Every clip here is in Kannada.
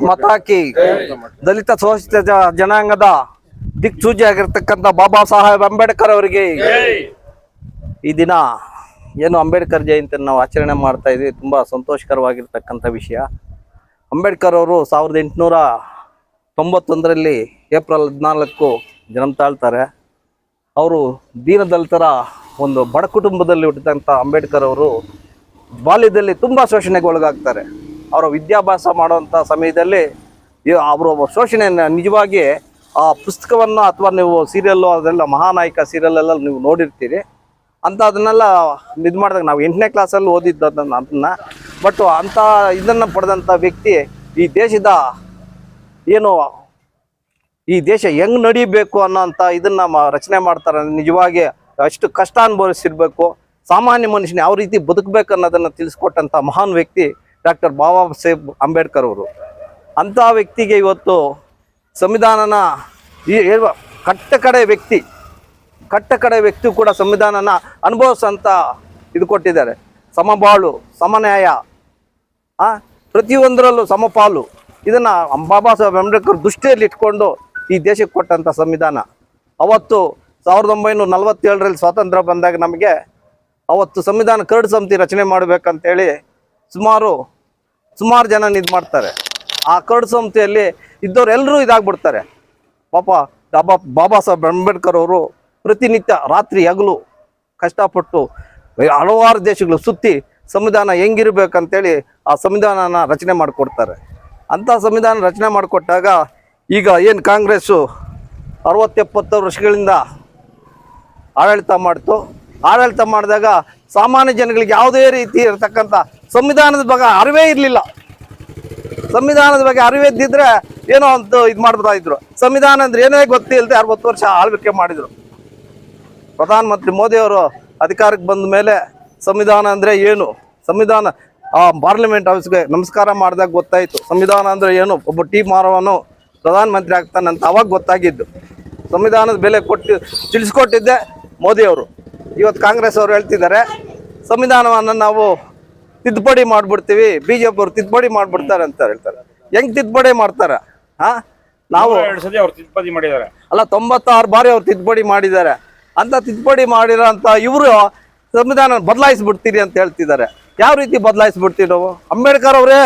ಮತಾಕಿ ದಲಿತ ಶೋಷಿತ ಜನಾಂಗದ ದಿಕ್ಸೂಚಿ ಆಗಿರ್ತಕ್ಕಂಥ ಬಾಬಾ ಸಾಹೇಬ್ ಅಂಬೇಡ್ಕರ್ ಅವರಿಗೆ ಈ ದಿನ ಏನು ಅಂಬೇಡ್ಕರ್ ಜಯಂತಿ ನಾವು ಆಚರಣೆ ಮಾಡ್ತಾ ಇದ್ವಿ. ತುಂಬಾ ಸಂತೋಷಕರವಾಗಿರ್ತಕ್ಕಂಥ ವಿಷಯ. ಅಂಬೇಡ್ಕರ್ ಅವರು 1891ರಲ್ಲಿ ಏಪ್ರಿಲ್ 14 ಜನ್ಮ ತಾಳ್ತಾರೆ. ಅವರು ದೀನದಲಿತರ ಒಂದು ಬಡ ಕುಟುಂಬದಲ್ಲಿ ಹುಟ್ಟಿದಂಥ ಅಂಬೇಡ್ಕರ್ ಅವರು ಬಾಲ್ಯದಲ್ಲಿ ತುಂಬ ಶೋಷಣೆಗೆ ಒಳಗಾಗ್ತಾರೆ. ಅವರ ವಿದ್ಯಾಭ್ಯಾಸ ಮಾಡುವಂಥ ಸಮಯದಲ್ಲಿ ಅವರು ಶೋಷಣೆಯನ್ನು ನಿಜವಾಗಿ ಆ ಪುಸ್ತಕವನ್ನು ಅಥವಾ ನೀವು ಸೀರಿಯಲ್ಲು ಅದೆಲ್ಲ ಮಹಾನಾಯಕ ಸೀರಿಯಲ್ಲೆಲ್ಲ ನೀವು ನೋಡಿರ್ತೀರಿ ಅಂತ ಅದನ್ನೆಲ್ಲ ಇದು ಮಾಡಿದಾಗ ನಾವು 8ನೇ ಕ್ಲಾಸಲ್ಲಿ ಓದಿದ್ದು ಅದನ್ನು. ಬಟ್ ಅಂಥ ಇದನ್ನು ಪಡೆದಂಥ ವ್ಯಕ್ತಿ ಈ ದೇಶದ ಏನು ಈ ದೇಶ ಹೆಂಗೆ ನಡಿಬೇಕು ಅನ್ನೋಂಥ ಇದನ್ನು ರಚನೆ ಮಾಡ್ತಾರೆ. ನಿಜವಾಗಿ ಅಷ್ಟು ಕಷ್ಟ ಅನುಭವಿಸಿರ್ಬೇಕು. ಸಾಮಾನ್ಯ ಮನುಷ್ಯನ ಯಾವ ರೀತಿ ಬದುಕಬೇಕು ಅನ್ನೋದನ್ನು ತಿಳಿಸ್ಕೊಟ್ಟಂಥ ಮಹಾನ್ ವ್ಯಕ್ತಿ ಡಾಕ್ಟರ್ ಬಾಬಾ ಸಾಹೇಬ್ ಅಂಬೇಡ್ಕರ್ ಅವರು. ಅಂಥ ವ್ಯಕ್ತಿಗೆ ಇವತ್ತು ಸಂವಿಧಾನನ ಈ ಕಟ್ಟಕಡೆ ವ್ಯಕ್ತಿ ಕೂಡ ಸಂವಿಧಾನನ ಅನುಭವಿಸೋಂಥ ಇದು ಕೊಟ್ಟಿದ್ದಾರೆ. ಸಮಬಾಳು, ಸಮನ್ಯಾಯ, ಪ್ರತಿಯೊಂದರಲ್ಲೂ ಸಮಪಾಲು, ಇದನ್ನು ಬಾಬಾ ಸಾಹೇಬ್ ಅಂಬೇಡ್ಕರ್ ದೃಷ್ಟಿಯಲ್ಲಿ ಇಟ್ಕೊಂಡು ಈ ದೇಶಕ್ಕೆ ಕೊಟ್ಟಂಥ ಸಂವಿಧಾನ. ಅವತ್ತು 1947ರಲ್ಲಿ ಸ್ವಾತಂತ್ರ್ಯ ಬಂದಾಗ ನಮಗೆ ಅವತ್ತು ಸಂವಿಧಾನ ಕರಡು ಸಮಿತಿ ರಚನೆ ಮಾಡಬೇಕಂತೇಳಿ ಸುಮಾರು ಜನ ಇದು ಮಾಡ್ತಾರೆ. ಆ ಕರಡು ಸಮಿತಿಯಲ್ಲಿ ಇದ್ದವರೆಲ್ಲರೂ ಇದಾಗ್ಬಿಡ್ತಾರೆ. ಪಾಪ ಬಾಬಾ ಸಾಹೇಬ್ ಅಂಬೇಡ್ಕರ್ ಅವರು ಪ್ರತಿನಿತ್ಯ ರಾತ್ರಿ ಹಗಲು ಕಷ್ಟಪಟ್ಟು ಹಲವಾರು ದೇಶಗಳು ಸುತ್ತಿ ಸಂವಿಧಾನ ಹೆಂಗಿರ್ಬೇಕಂತೇಳಿ ಆ ಸಂವಿಧಾನನ ರಚನೆ ಮಾಡಿಕೊಡ್ತಾರೆ. ಅಂಥ ಸಂವಿಧಾನ ರಚನೆ ಮಾಡಿಕೊಟ್ಟಾಗ ಈಗ ಏನು ಕಾಂಗ್ರೆಸ್ಸು 60-70 ವರ್ಷಗಳಿಂದ ಆಡಳಿತ ಮಾಡ್ತು. ಆಡಳಿತ ಮಾಡಿದಾಗ ಸಾಮಾನ್ಯ ಜನಗಳಿಗೆ ಯಾವುದೇ ರೀತಿ ಇರತಕ್ಕಂಥ ಸಂವಿಧಾನದ ಬಗ್ಗೆ ಅರಿವೇ ಇರಲಿಲ್ಲ. ಸಂವಿಧಾನದ ಬಗ್ಗೆ ಅರಿವೇ ಇದ್ದಿದ್ರೆ ಏನೋ ಅಂತ ಇದು ಮಾಡ್ಬೋದಾ ಇದ್ರು. ಸಂವಿಧಾನ ಅಂದ್ರೆ ಏನೇ ಗೊತ್ತಿಲ್ಲದೆ 60 ವರ್ಷ ಆಳ್ವಿಕೆ ಮಾಡಿದರು. ಪ್ರಧಾನಮಂತ್ರಿ ಮೋದಿಯವರು ಅಧಿಕಾರಕ್ಕೆ ಬಂದ ಮೇಲೆ ಸಂವಿಧಾನ ಅಂದರೆ ಏನು, ಸಂವಿಧಾನ ಪಾರ್ಲಿಮೆಂಟ್ ಹೌಸ್ಗೆ ನಮಸ್ಕಾರ ಮಾಡಿದಾಗ ಗೊತ್ತಾಯಿತು ಸಂವಿಧಾನ ಅಂದರೆ ಏನು. ಒಬ್ಬ ಟೀ ಮಾರುವವನು ಪ್ರಧಾನಮಂತ್ರಿ ಆಗ್ತಾನಂತ ಅವಾಗ ಗೊತ್ತಾಗಿದ್ದು. ಸಂವಿಧಾನದ ಬೆಲೆ ತಿಳಿಸ್ಕೊಟ್ಟಿದ್ದೆ ಮೋದಿಯವರು. ಇವತ್ತು ಕಾಂಗ್ರೆಸ್ ಅವರು ಹೇಳ್ತಿದ್ದಾರೆ ಸಂವಿಧಾನವನ್ನು ನಾವು ತಿದ್ದುಪಡಿ ಮಾಡಿಬಿಡ್ತೀವಿ, BJP ಅವರು ತಿದ್ದುಪಡಿ ಮಾಡಿಬಿಡ್ತಾರೆ ಅಂತ ಹೇಳ್ತಾರೆ. ಹೆಂಗೆ ತಿದ್ದುಪಡಿ ಮಾಡ್ತಾರೆ? ನಾವು ತಿದ್ದುಪಡಿ ಮಾಡಿದ್ದಾರೆ ಅಲ್ಲ, 96 ಬಾರಿ ಅವ್ರು ತಿದ್ದುಪಡಿ ಮಾಡಿದ್ದಾರೆ. ಅಂತ ತಿದ್ದುಪಡಿ ಮಾಡಿರೋ ಅಂತ ಇವರು ಸಂವಿಧಾನ ಬದಲಾಯಿಸ್ಬಿಡ್ತೀರಿ ಅಂತ ಹೇಳ್ತಿದ್ದಾರೆ. ಯಾವ ರೀತಿ ಬದಲಾಯಿಸ್ಬಿಡ್ತೀವಿ ನಾವು? ಅಂಬೇಡ್ಕರ್ ಅವರೇ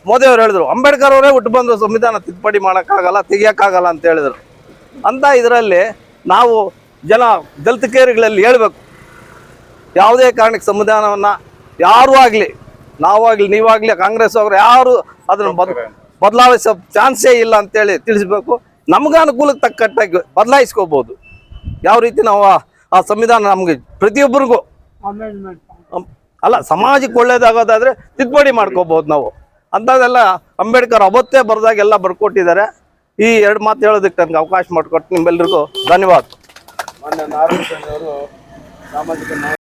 ಮೋದಿ ಅವರು ಹೇಳಿದ್ರು, ಅಂಬೇಡ್ಕರ್ ಅವರೇ ಹುಟ್ಟು ಬಂದರು ಸಂವಿಧಾನ ತಿದ್ದುಪಡಿ ಮಾಡೋಕ್ಕಾಗಲ್ಲ, ತೆಗಿಯೋಕ್ಕಾಗಲ್ಲ ಅಂತ ಹೇಳಿದ್ರು. ಅಂತ ಇದರಲ್ಲಿ ನಾವು ದಲಿತ ಕೇರಿಗಳಲ್ಲಿ ಹೇಳ್ಬೇಕು, ಯಾವುದೇ ಕಾರಣಕ್ಕೆ ಸಂವಿಧಾನವನ್ನು ಯಾರೂ ಆಗಲಿ, ನಾವಾಗಲಿ ನೀವಾಗಲಿ ಕಾಂಗ್ರೆಸ್ ಅವರು ಯಾರು ಅದನ್ನು ಬದಲಾಯಿಸೋ ಚಾನ್ಸೇ ಇಲ್ಲ ಅಂತೇಳಿ ತಿಳಿಸ್ಬೇಕು. ನಮ್ಗೆ ಅನುಕೂಲಕ್ಕೆ ತಕ್ಕಟ್ಟಾಗಿ ಬದಲಾಯಿಸ್ಕೋಬೋದು. ಯಾವ ರೀತಿ ನಾವು ಆ ಸಂವಿಧಾನ ನಮಗೆ ಪ್ರತಿಯೊಬ್ಬರಿಗೂ ಅಲ್ಲ ಸಮಾಜಕ್ಕೆ ಒಳ್ಳೇದಾಗೋದಾದರೆ ತಿದ್ದುಪಡಿ ಮಾಡ್ಕೋಬೋದು ನಾವು. ಅಂಥದ್ದೆಲ್ಲ ಅಂಬೇಡ್ಕರ್ ಅವತ್ತೇ ಬರೆದಾಗ ಎಲ್ಲ ಬರ್ಕೊಟ್ಟಿದ್ದಾರೆ. ಈ 2 ಮಾತು ಹೇಳೋದಕ್ಕೆ ನನಗೆ ಅವಕಾಶ ಮಾಡಿಕೊಟ್ಟು ನಿಮ್ಮೆಲ್ಲರಿಗೂ ಧನ್ಯವಾದ. ಮಾನ್ಯ ನಾರಾಯಣ ಸ್ವಾಮಿ ಅವರು ಸಾಮಾಜಿಕ